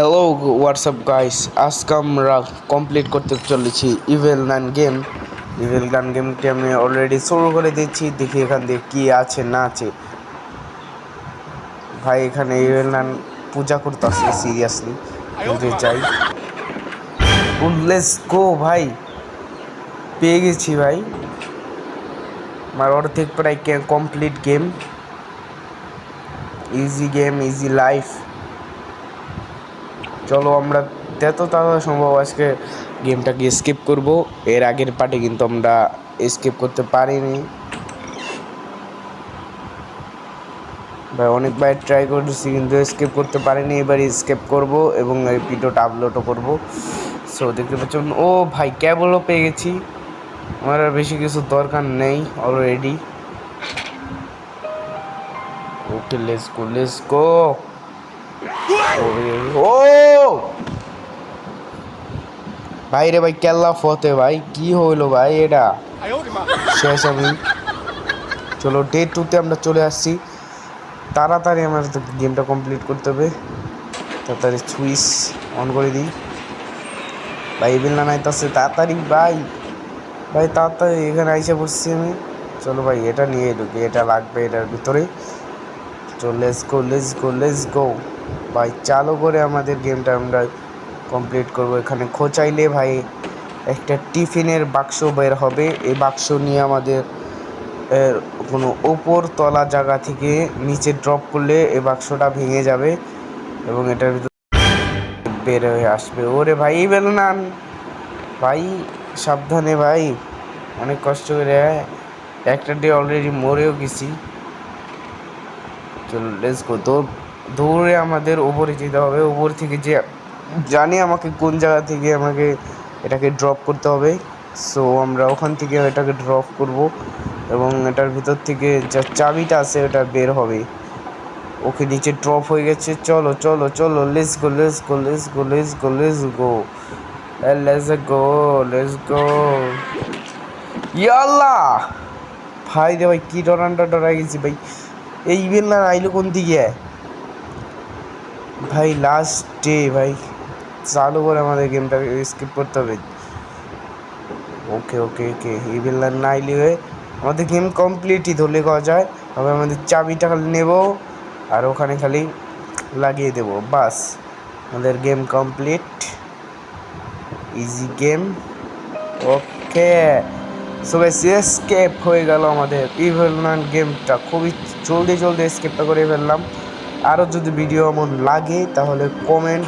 Hello WhatsApp guys, আজকে আমরা complete করতে চলেছি evil nine game. Evil nine গেমটি আমি অলরেডি শুরু করে দিচ্ছি। দেখি এখান দিয়ে কী আছে না আছে। ভাই এখানে ইভেল নাইন পূজা করতে আসছে সিরিয়াসলি, বলতে চাই। লেটস গো ভাই, পেয়ে গেছি ভাই। আমার অর্ধেক প্রায় complete game. Easy game, easy life. চলো আমরা যত তাড়াতাড়ি সম্ভব আজকে গেমটাকে স্কিপ করব। এর আগের পার্টে কিন্তু আমরা স্কিপ করতে পারিনি ভাই, অনেকবার ট্রাই করেছি কিন্তু স্কিপ করতে পারিনি। এবার স্কিপ করব এবং এই ভিডিওটা আপলোডও করব। সো দেখতে পাচ্ছেন, ও ভাই ক্যাবলও পেয়ে গেছি। আমার আর বেশি কিছু দরকার নেই already. Okay let's go, let's go. ও ভাই রে ভাই, কেল্লা ফতে ভাই, কি হইলো ভাই এটা? শেষ আমি। চলো ডে 2-তে আমরা চলে আসছি। তাড়াতাড়ি আমার গেমটা কমপ্লিট করতে হবে। তাড়াতাড়ি সুইচ অন করে দিই ভাই। ইভিল না নাইতাছে, তাড়াতাড়ি ভাই। ভাই তাড়াতাড়ি এখানে আইসা পড়ছি আমি। চলো ভাই এটা নিয়ে ঢুকি, এটা লাগবে এটার ভিতরে। চলো let's go, let's go, let's গো ভাই। চালু করে আমাদের গেমটা আমরা কমপ্লিট করব। এখানে খোঁচাইলে ভাই একটা টিফিনের বাক্স বের হবে। এই বাক্স নিয়ে আমাদের কোনো ওপর তলা জায়গা থেকে নিচে ড্রপ করলে এই বাক্সটা ভেঙে যাবে এবং এটার ভিতরে বের হয়ে আসবে। ওরে ভাই বেলনান ভাই, সাবধানে ভাই, অনেক কষ্ট করে। একটা ডে অলরেডি মরেও গেছি। চলো লেটস গো। দৌড়ে আমাদের ওপরে যেতে হবে। ওপর থেকে যে জানি আমাকে কোন জায়গা থেকে আমাকে এটাকে ড্রপ করতে হবে। সো আমরা ওখান থেকে এটাকে ড্রপ করব এবং এটার ভিতর থেকে যা চাবিটা আছে ওটা বের হবে। ওকে নিচে ড্রপ হয়ে গেছে। চলো চলো চলো, let's go, let's go, let's go, let's go, let's go, let's go, let's গো। ইয়াল্লা ভাই রে ভাই, কি ডরাই গেছি ভাই। এই ইভেল না আইলো কোন দিকে ভাই? লাস্ট ডে ভাই, চালু করে আমাদের গেমটা স্কিপ করতে হবে। ওকে ওকে ওকে, ইভেল না আইলে আমাদের গেম কমপ্লিটই ধরলে করা যায়। তবে আমাদের চাবিটা খালি নেব আর ওখানে খালি লাগিয়ে দেব, বাস আমাদের game complete. Easy game. Okay so guys, escape হয়ে গেল আমাদের ইভেল নাইন গেমটা। খুবই জলদি জলদি এসকেপটা করে ফেললাম। আরও যদি ভিডিও এমন লাগে তাহলে কমেন্ট